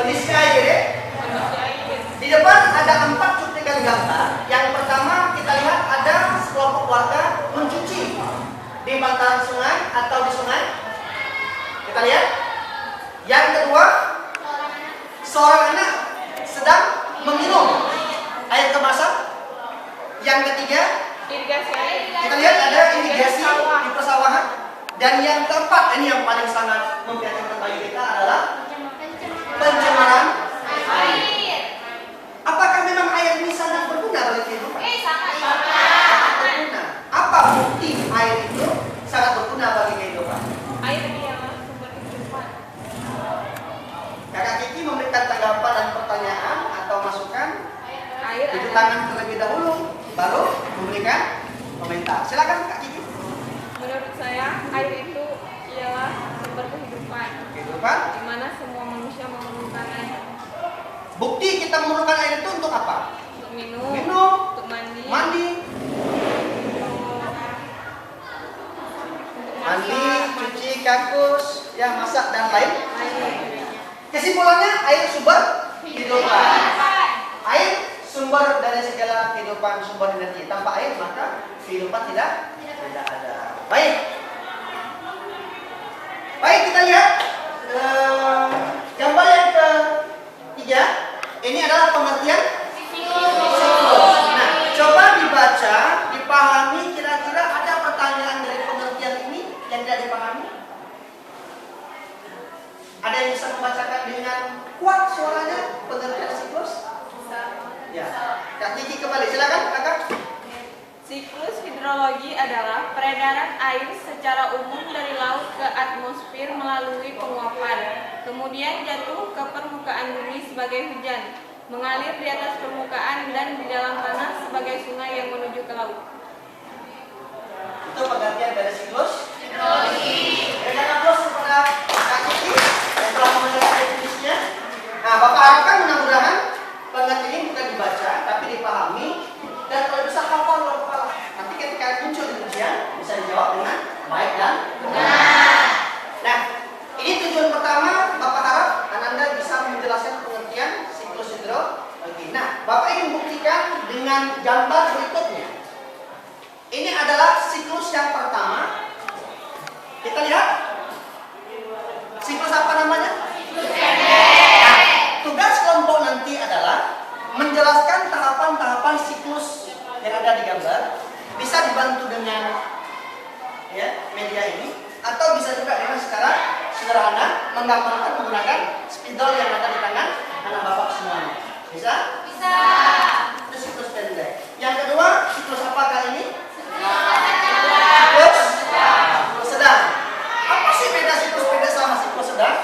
Kondisi aja deh. depan ada 4 cuplikan gambar. Yang pertama kita lihat ada sekelompok warga mencuci di bantaran sungai atau di sungai. Kita lihat. Yang kedua, seorang anak sedang meminum air kemasan. Yang ketiga, kita lihat ada irigasi di persawahan. Dan yang keempat, ini yang paling sangat memprihatinkan bagi kita adalah pencemaran air. Apakah memang air ini sangat berguna bagi kehidupan? Sangat berguna. Apa bukti air itu sangat berguna bagi kehidupan? Air adalah sumber kehidupan. Kakak Kiki memberikan tanggapan dan pertanyaan atau masukan. Air Cuci tangan terlebih dahulu, baru memberikan komentar. Silakan Kak Kiki. Menurut saya, air itu ialah sumber kehidupan. Kehidupan. Di mana semua manusia memerlukan air. Bukti kita memerlukan air itu untuk apa? Untuk minum, Minum, untuk mandi, mandi, masak, cuci kakus, ya masak dan lain. air. Kesimpulannya air sumber kehidupan. Air sumber dari segala kehidupan, sumber energi. Tanpa air maka kehidupan tidak ada. Baik. Baik, kita lihat gambar yang ketiga. Ini adalah pengertian siklus. Nah, coba dibaca, dipahami. Kira-kira ada pertanyaan dari pengertian ini yang tidak dipahami? Ada yang bisa membacakan dengan kuat suaranya pengertian siklus? Ya, Kak Kiki kembali, silakan kakak. Siklus hidrologi adalah peredaran air secara umum dari laut ke atmosfer melalui penguapan, kemudian jatuh ke permukaan bumi sebagai hujan, mengalir di atas permukaan dan di dalam tanah sebagai sungai yang menuju ke laut. Itu pengertian dari siklus hidrologi. Berikan aplaus kepada Kak Kiki yang telah menjelaskan definisinya. Nah, Bapak harapkan mudah-mudahan pengertian ini bukan dibaca, tapi dipahami. Dan kalau bisa hafal dalam kepala. Nanti ketika muncul di ujian bisa dijawab dengan baik dan benar. Nah, ini tujuan pertama. Bapak harap Ananda bisa menjelaskan pengertian siklus hidrologi. Nah, Bapak ingin buktikan dengan gambar berikutnya. Ini adalah siklus yang pertama. Kita lihat. Siklus apa namanya? Nah, tugas kelompok nanti adalah menjelaskan tahapan-tahapan siklus yang ada di gambar. Bisa dibantu dengan media ini, atau bisa juga dengan secara sederhana menggambarkan menggunakan spidol yang ada di tangan anak bapak semuanya. Bisa? Bisa. Itu siklus pendek. Yang kedua, siklus apa kali ini? Siklus sedang. Apa sih beda siklus pendek sama siklus sedang?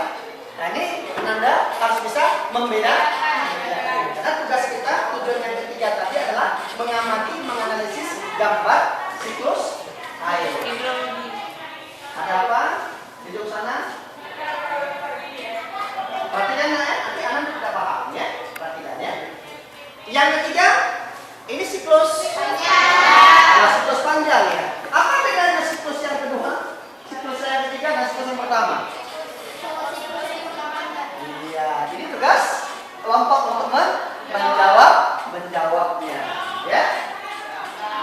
Nah, ini Ananda harus bisa membedakan. Karena tugas kita, tujuan yang ketiga tadi adalah mengamati, menganalisis gambar siklus air. Hidrologi. Ada apa? Duduk sana. Perhatikan ya, nanti anak tidak paham ya. Perhatikan ya. Yang ketiga, ini siklus panjang. Nah, siklus panjang ya. Apa bedanya siklus yang kedua, siklus yang ketiga dan siklus yang pertama? Iya, jadi tugas kelompok untuk menjawabnya, ya.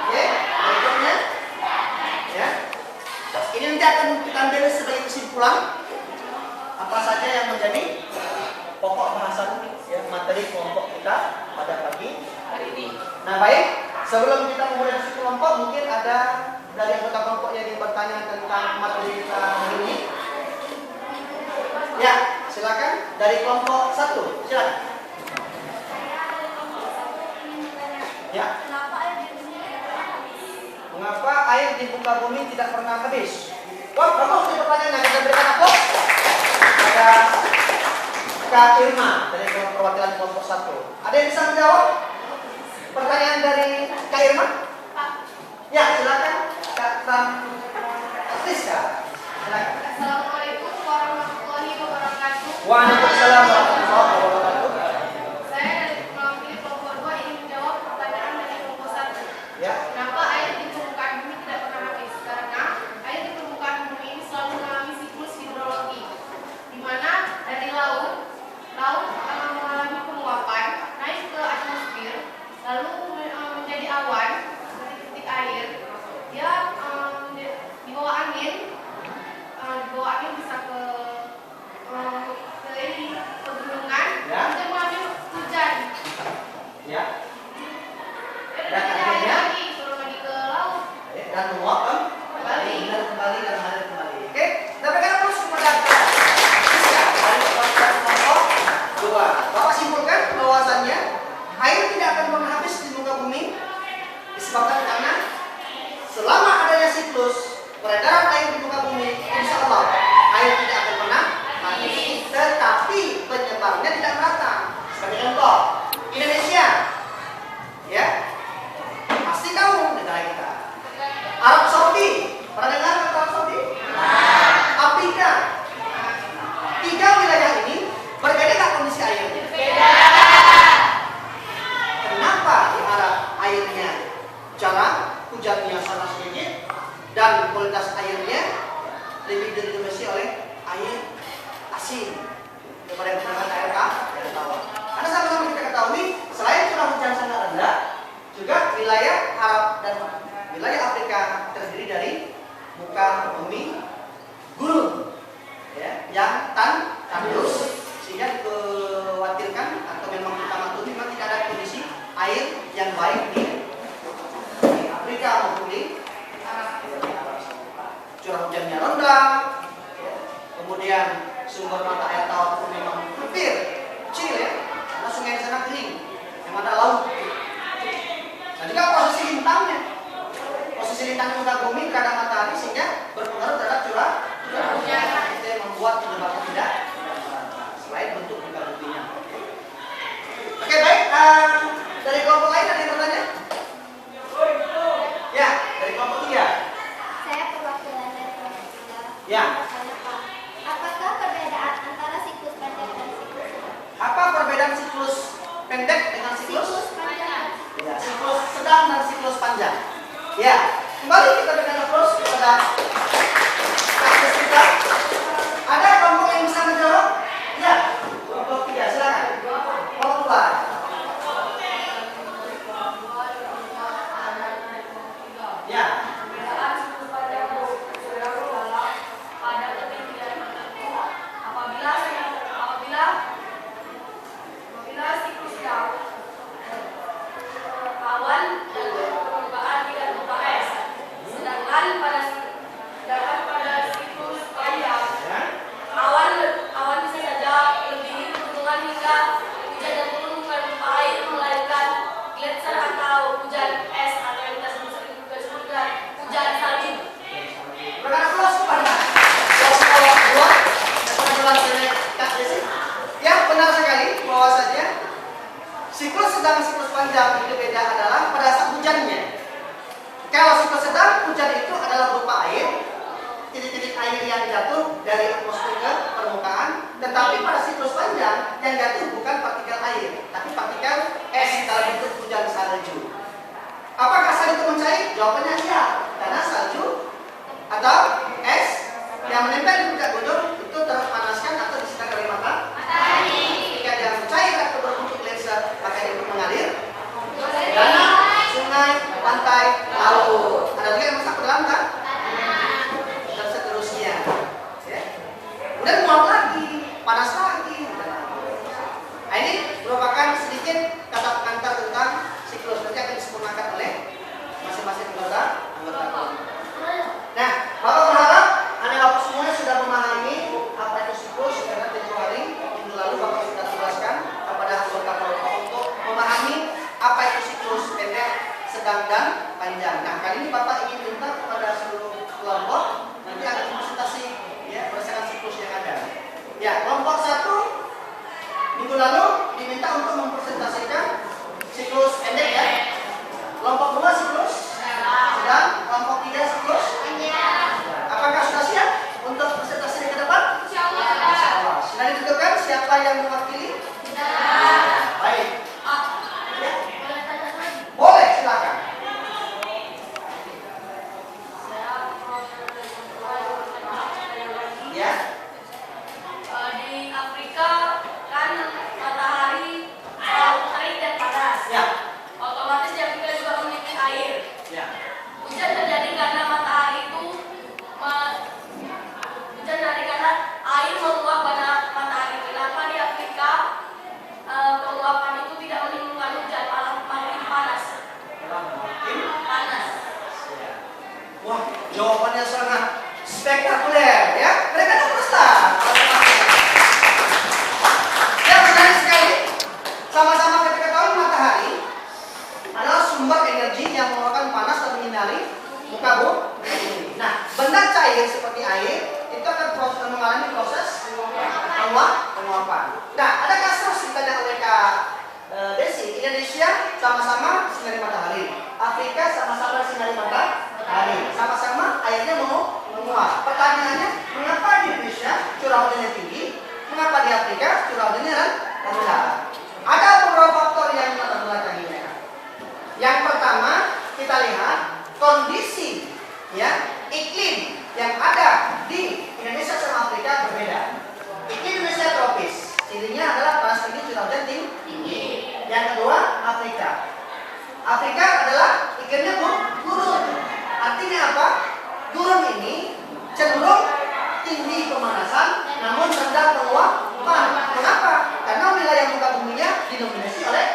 Oke, berikutnya, ya. Ini nanti akan kita ambil sebagai kesimpulan apa saja yang menjadi pokok bahasan ya, materi kelompok kita pada pagi hari ini. Nah, baik, sebelum kita memulai diskusi kelompok, mungkin ada dari anggota kelompok yang ingin bertanya tentang materi kita hari ini. Ya, silakan dari kelompok 1, silakan. Ya. Mengapa air di muka bumi tidak pernah habis? Wah, bagus ini pertanyaannya. Kita berikan aplaus. Ada Kak Irma dari perwakilan kelompok 1. Ada yang bisa menjawab pertanyaan dari Kak Irma? Ya, silakan Kak Friska. Silakan. Assalamualaikum warahmatullahi wabarakatuh. Waalaikumsalam warahmatullahi wabarakatuh. Saya dari mewakili kelompok 2 ingin menjawab pertanyaan dari kelompok 1. Ya. Kenapa air di permukaan bumi tidak pernah habis? Karena air di permukaan bumi ini selalu mengalami siklus hidrologi, di mana dari laut akan mengalami penguapan, naik ke kemudian sumber mata air tawar itu memang hampir kecil ya, karena sungai di sana kering, yang ada laut. Nah juga posisi lintangnya muka bumi terhadap matahari sehingga berpengaruh terhadap curah hujan. Itu yang membuat penyebabnya tidak selain bentuk muka buminya. Oke baik, dari kelompok lain ada yang bertanya? Ya, dari kelompok 3. Saya perwakilan dari kelompok 3. Ya. Apakah perbedaan antara siklus pendek dan siklus sedang? Apa perbedaan siklus pendek dengan siklus? panjang. Ya, siklus sedang dan siklus panjang. Ya, kembali kita dengan terus kepada kasus kita. Ada kelompok yang bisa menjawab? Ya, kelompok 3 silakan. Kelompok 2. Ya. Perbedaan siklus panjang dan siklus sedang adalah pada ketinggian tertentu apabila siklus sedang awan dan permukaan tidak berupa es. Sedangkan pada siklus panjang awan bisa saja melebihi kecenderungan hingga hujan dan turun bukan berupa air melainkan gletser atau hujan es atau yang kita sebut dengan hujan salju. Berkata close kepada kelompok 2 yang oleh Kak Desi. Ya, benar sekali bahwasanya siklus sedang dan siklus panjang itu beda adalah pada saat hujannya. Kalau siklus sedang, hujan itu adalah berupa air, titik-titik air yang jatuh dari atmosfer ke permukaan. Tetapi pada siklus panjang yang jatuh bukan partikel air, tapi partikel es dalam bentuk hujan salju. Apakah salju itu mencair? Jawabannya iya, karena salju atau es yang menempel di puncak gunung itu terpanaskan atau disikat oleh matahari. Jika dia mencair atau berbentuk gletser, maka dia itu mengalir danau, sungai, pantai, laut. Ada juga yang masuk ke dalam kan? Dan seterusnya. Ya. Kemudian menguap lagi, panas lagi. Nah, ini merupakan sedikit kata pengantar tentang siklus nanti akan disempurnakan oleh masing-masing anggota kelompok. Nah, Bapak berharap anak-anak semuanya sudah memahami apa itu siklus karena tempoh hari minggu lalu Bapak sudah tugaskan kepada anggota kelompok untuk memahami apa itu siklus pendek, sedang dan panjang. Nah, kali ini Bapak ingin minta kepada seluruh kelompok nanti akan presentasi ya berdasarkan siklus yang ada. Ya, kelompok 1 minggu lalu diminta untuk mempresentasikan siklus pendek ya. Kelompok 2 siklus sedang, kelompok 3 siklus. Apakah sudah siap untuk presentasi ke depan? Insyaallah. Sudah ditentukan siapa yang mewakili? Baik. Ya. Boleh, silakan. Ya. Di Afrika kan matahari selalu terik dan panas. Ya. Otomatis di Afrika juga memiliki air. Ya. Hujan terjadi karena matahari itu hujan terjadi karena air menguap pada matahari. Kenapa di Afrika penguapan itu tidak menimbulkan hujan, malah makin panas. Panas. Wah, jawabannya sangat spektakuler ya. Mereka tak Ustaz. Ya, menarik sekali. Sama-sama kita ketahui matahari adalah sumber energi yang mengeluarkan panas dan menyinari muka bumi. Nah, benda cair seperti air itu akan mengalami proses penguapan. Nah, ada kasus ditanya oleh Kak Desi, Indonesia sama-sama sinari matahari, Afrika sama-sama sinari matahari, sama-sama airnya menguap. Pertanyaannya, mengapa di Indonesia curah hujannya tinggi, mengapa di Afrika curah hujannya rendah? Ada beberapa faktor yang melatar belakanginya. Yang pertama, kita lihat kondisi ya iklim yang ada di Indonesia sama Afrika berbeda. Iklim Indonesia tropis, cirinya adalah panas tinggi, curah hujan tinggi. Yang kedua, Afrika. Afrika adalah iklimnya gurun. Artinya apa? Gurun ini cenderung tinggi pemanasan, namun rendah penguapan. Kenapa? Karena wilayah muka buminya didominasi oleh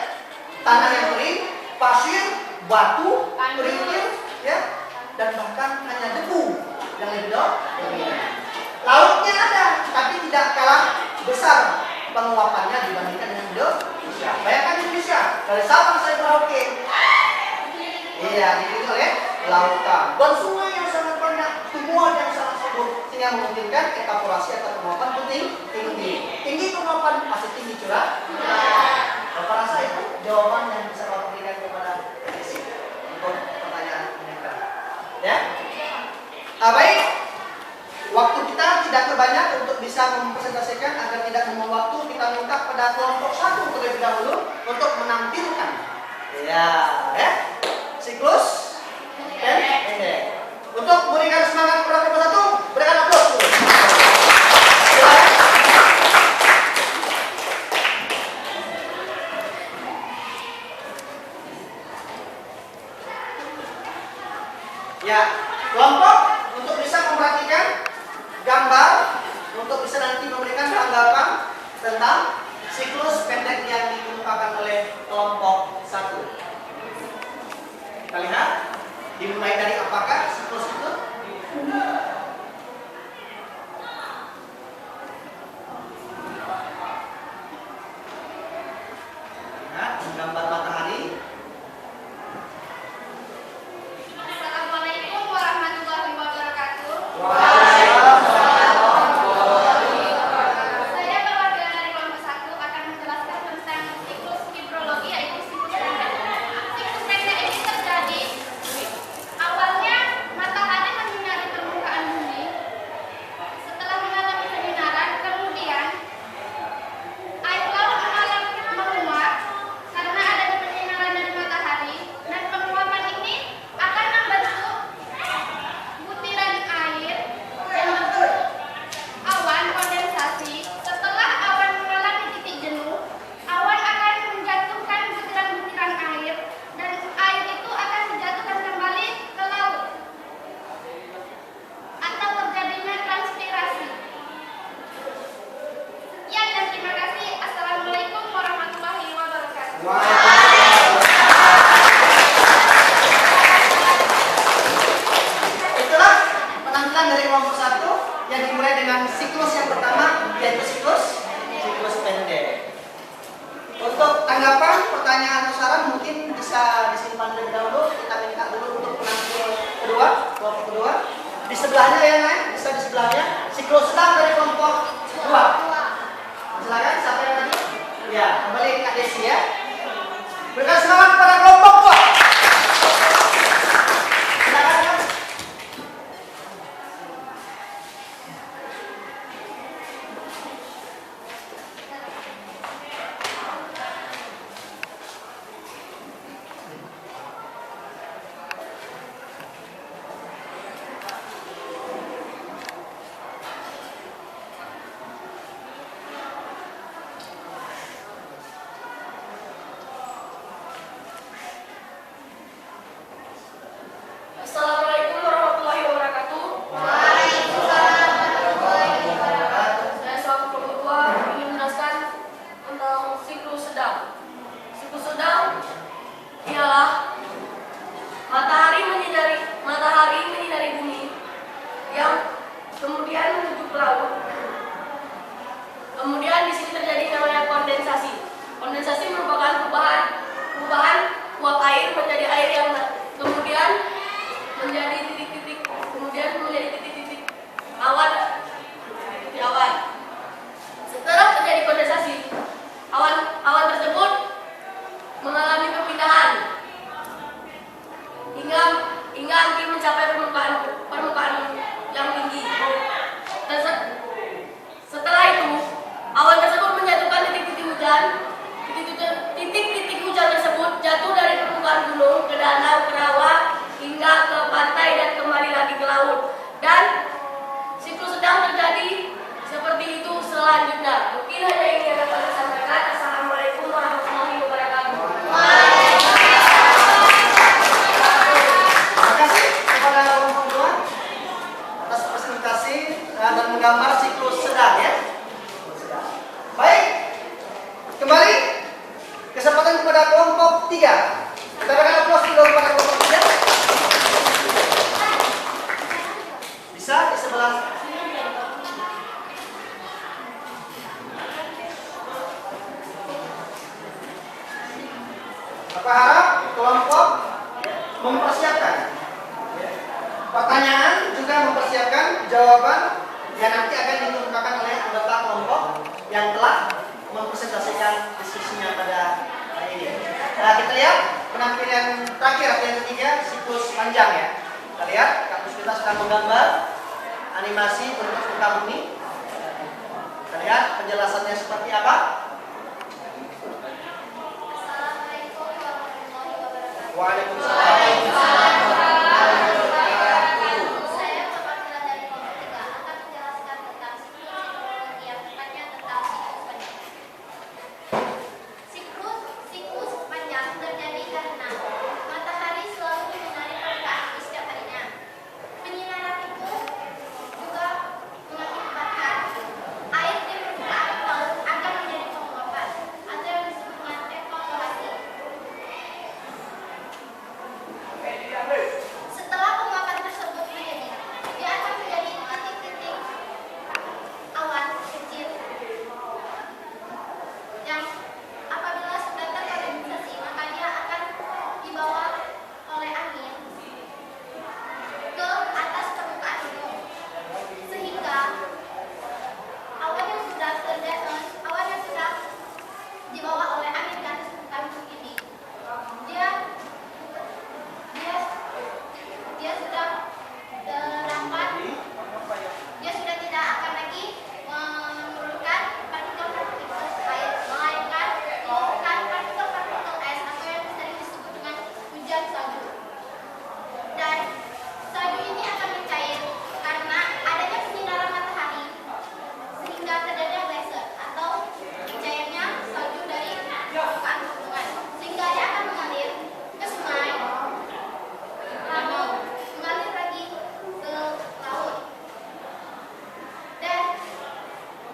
tanah yang kering, pasir, batu, kerikil, ya, dan bahkan hanya debu yang lebih dominan. Lautnya ada, tapi tidak kalah besar penguapannya dibandingkan dengan Indonesia. Bayangkan Indonesia dari Sabang sampai Merauke. Iya, dikelilingi oleh lautan dan sungai yang sangat banyak, tumbuhan yang sangat subur, sehingga memungkinkan evaporasi atau penguapan tinggi. Tinggi penguapan pasti tinggi curah. Bapak rasa itu jawaban yang bisa Bapak berikan kepada Desi untuk pertanyaan mereka. Ya? Baik. Waktu kita tidak terbanyak untuk bisa mempresentasikan agar tidak membuang waktu. Kita minta pada kelompok 1 terlebih dahulu untuk menampilkan. Ya. Siklus pendek. Untuk memberikan semangat kepada kelompok 1, berikan aplaus dulu. Ya, kelompok untuk bisa memperhatikan gambar, untuk bisa nanti memberikan tanggapan tentang siklus pendek yang dikemukakan oleh kelompok 1. Kita lihat, dimulai dari apakah siklus itu? Lihat, gambar matahari. Assalamualaikum warahmatullahi wabarakatuh. Saya perwakilan dari kelompok 1 akan menjelaskan tentang siklus hidrologi, yaitu siklus pendek. Siklus pendek ini terjadi awalnya matahari menyinari permukaan bumi. Setelah mengalami penyinaran, kemudian air laut menguap karena adanya penyinaran dari matahari, dan penguapan ini akan membentuk butiran air yang membentuk awan kondensasi. Setelah awan mengalami titik jenuh, awan akan menjatuhkan butiran-butiran air, dan air itu akan dijatuhkan kembali ke laut atau terjadinya transpirasi. Sekian dan terima kasih. Assalamualaikum warahmatullahi wabarakatuh. Itulah penampilan dari kelompok 1 yang dimulai dengan siklus yang pertama, yaitu siklus pendek. Untuk tanggapan, pertanyaan atau saran mungkin bisa disimpan terlebih dahulu. Kita minta dulu untuk penampil kedua, kelompok kedua. Di sebelahnya ya, Nay, bisa di sebelahnya. Siklus sedang dari kelompok 2. Silakan, siapa yang tadi? Ya, kembali Kak Desi ya. Berikan semangat kepada kelompok 2. Silakan, Kak. Assalamualaikum warahmatullahi wabarakatuh. Saya selaku kelompok 2 ingin menjelaskan tentang siklus sedang. Siklus sedang ialah matahari menyinari bumi yang kemudian menuju ke laut. Kemudian di sini terjadi namanya kondensasi. Kondensasi merupakan perubahan uap air menjadi air yang kemudian menjadi titik-titik awan. Setelah terjadi kondensasi, awan tersebut mengalami perpindahan hingga akhir mencapai permukaan yang tinggi. Dan setelah itu, awan tersebut menjatuhkan titik-titik hujan. Titik-titik hujan tersebut jatuh dari permukaan gunung ke danau, ke rawa, hingga ke pantai dan kembali lagi ke laut. Dan siklus sedang terjadi seperti itu selanjutnya. Mungkin hanya ini yang dapat saya sampaikan. Assalamualaikum warahmatullahi wabarakatuh. Terima kasih kepada kelompok 2 atas presentasi dan menggambar siklus sedang ya. Baik, kembali kesempatan kepada kelompok 3. Kita berikan aplaus dulu kepada kelompok 3. Bisa di sebelah. Bapak harap kelompok mempersiapkan pertanyaan, juga mempersiapkan jawaban yang nanti akan dikemukakan oleh anggota kelompok yang telah mempresentasikan diskusinya pada hari ini. Nah, kita lihat penampilan terakhir atau yang ketiga, siklus panjang ya. Kita lihat kampus kita sedang menggambar animasi bentuk muka bumi. Kita lihat penjelasannya seperti apa. Assalamualaikum warahmatullahi wabarakatuh. Waalaikumsalam. Saya perwakilan dari kelompok 3 akan menjelaskan tentang siklus hidrologi yang tepatnya tentang siklus panjang. Siklus panjang terjadi karena matahari selalu menyinari permukaan bumi setiap harinya. Penyinaran itu juga mengakibatkan air di permukaan laut akan menjadi penguapan atau yang disebut dengan evaporasi. Setelah penguapan tersebut terjadi, dia akan menjadi titik-titik awan kecil yang apabila sudah terkondensasi maka dia akan dibawa oleh angin ke atas permukaan gunung, sehingga awan yang sudah dibawa oleh angin ke atas permukaan gunung ini dia sudah terdapat, dia sudah tidak akan lagi mengeluarkan partikel-partikel air, melainkan mengeluarkan partikel-partikel es atau yang sering disebut dengan hujan salju. Dan salju ini akan mencair karena adanya penyinaran matahari sehingga terjadi geyser atau cairnya salju dari permukaan gunungan, sehingga dia akan mengalir ke sungai, lalu mengalir lagi ke laut. Dan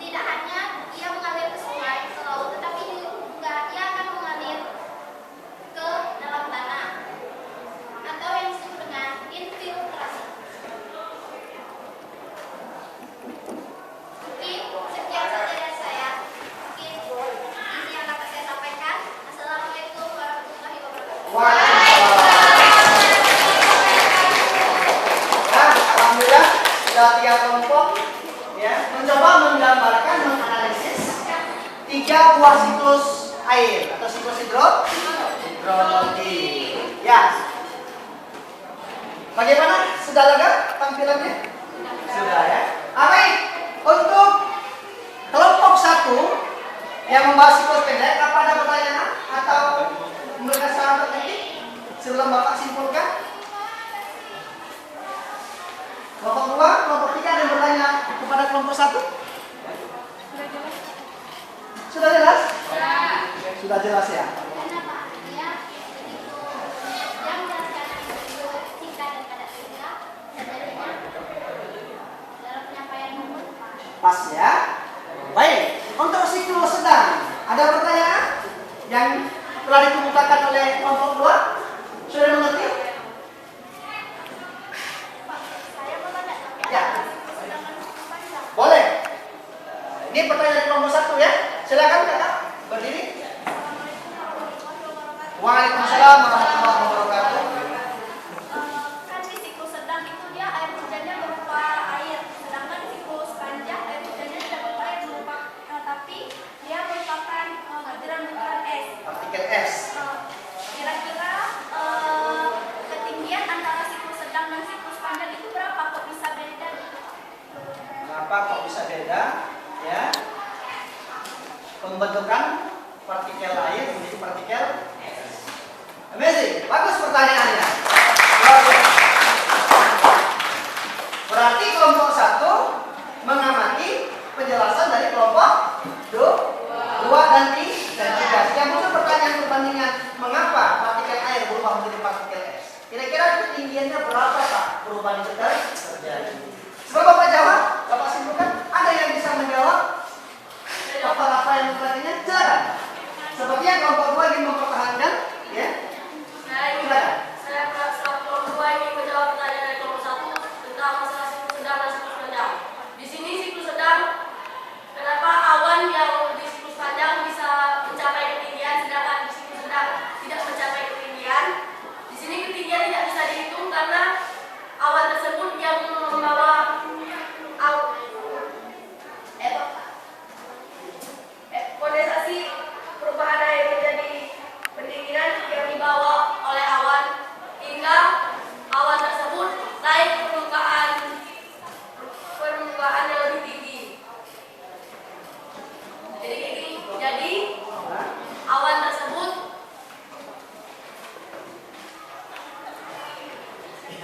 tidak hanya ia mengalir ke sungai, ke laut, tetapi juga ia akan mengalir ke dalam tanah atau yang disebut dengan infiltrasi. Mungkin sekian saja dari saya. Mungkin ini yang dapat saya sampaikan. Assalamualaikum warahmatullahi wabarakatuh. Nah, alhamdulillah sudah 3 kelompok ya mencoba menggambarkan, menganalisis 3 buah siklus air atau siklus hidrologi. Ya. Bagaimana? Sudah lega tampilannya? Sudah ya. Baik. Untuk kelompok 1 yang membahas siklus pendek, apa ada pertanyaan atau memberikan saran tertentu sebelum Bapak simpulkan? Kelompok 2, kelompok 3 ada yang bertanya kepada kelompok 1? Sudah jelas? Sudah jelas ya? Kenapa? Dia begitu yang menjelaskan begitu singkat dan padat sehingga jadinya dalam penyampaian umum Pas ya? Baik, untuk siklus sedang ada pertanyaan yang telah dikemukakan oleh kelompok 2? Sudah mengerti? Pak, saya mau tanya Ya. sedangkan siklus panjang. Boleh. Ini pertanyaan dari kelompok 1 ya. Silakan kakak berdiri. Assalamualaikum warahmatullahi wabarakatuh. Waalaikumsalam warahmatullahi wabarakatuh. Kan di siklus sedang itu dia air hujannya berupa air, sedangkan siklus panjang air hujannya tidak berupa air tapi dia merupakan butiran-butiran es. Partikel S. Kira-kira ketinggian antara siklus sedang dan siklus panjang itu berapa? Kok bisa beda gitu? Kenapa kok bisa beda? Ya. Pembentukan partikel air menjadi partikel S. Amazing. Bagus pertanyaannya. Luar biasa. Berarti kelompok 1 mengamati penjelasan dari kelompok 2 dan 3. Yang muncul pertanyaan perbandingan, mengapa partikel air berubah menjadi partikel es? Kira-kira ketinggiannya berapa Pak perubahan itu terjadi? Sebelum Bapak jawab, Bapak simpulkan, ada yang bisa menjawab apa yang bertanya? Silakan. Sepertinya kelompok 2 ingin mempertahankan, ya? Silakan. Saya kelompok 2 ingin menjawab pertanyaan dari kelompok 1 tentang masalah siklus sedang dan siklus panjang. Di sini siklus sedang, kenapa awan yang di siklus panjang bisa mencapai ketinggian sedangkan di siklus sedang tidak mencapai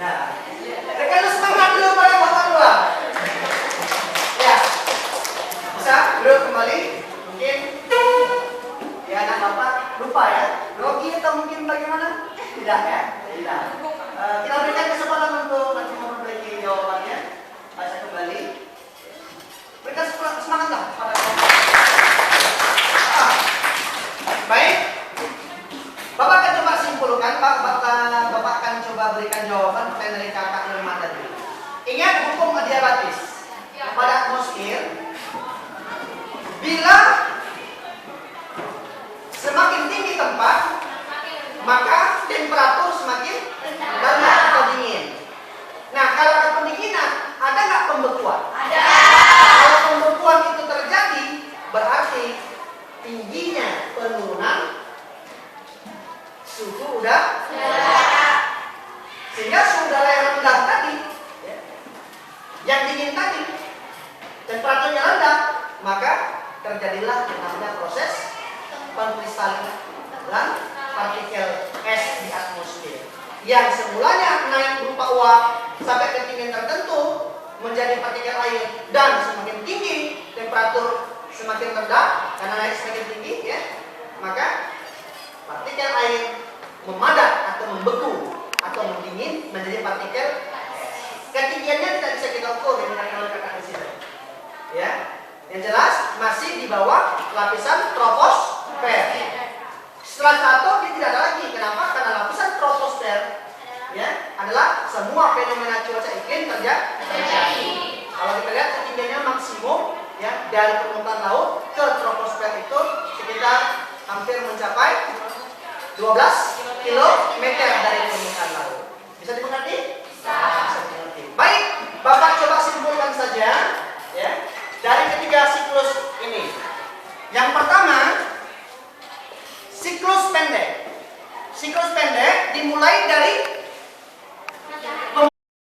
Nah, rekan semangat dulu pada bapak dua. Ya, bisa duduk kembali. Mungkin ya anak bapak lupa ya, grogi atau mungkin bagaimana? Tidak ya, tidak. Kita berikan kesempatan untuk nanti memperbaiki jawabannya. Baca kembali. Berikan semangat lah pada bapak. Baik. Bapak akan coba simpulkan, Bapak akan coba berikan jawaban dari kakak Nurman tadi. Ingat hukum adiabatis pada atmosfer, bila semakin tinggi tempat, maka temperatur semakin rendah atau dingin. Nah, kalau ada pendinginan, ada nggak pembekuan? Ada. Kalau pembekuan itu terjadi, berarti tingginya penurunan suhu udara. Sehingga suhu udara yang rendah tadi, ya, yang dingin tadi, temperaturnya rendah, maka terjadilah yang namanya proses pengkristalinan partikel es di atmosfer. Yang semulanya naik berupa uap sampai ketinggian tertentu menjadi partikel air, dan semakin tinggi temperatur semakin rendah karena naik semakin tinggi, ya, maka partikel air memadat atau membeku atau mendingin menjadi partikel es. Ketinggiannya tidak bisa kita ukur yang dikatakan oleh kakak di sini. Ya, yang jelas masih di bawah lapisan troposfer. Setelah jatuh dia tidak ada lagi. Kenapa? Karena lapisan troposfer, ya, adalah semua fenomena cuaca iklim terjadi. Kalau kita lihat ketinggiannya maksimum, ya, dari permukaan laut ke troposfer itu sekitar hampir mencapai 12 km dari permukaan laut. Bisa dimengerti?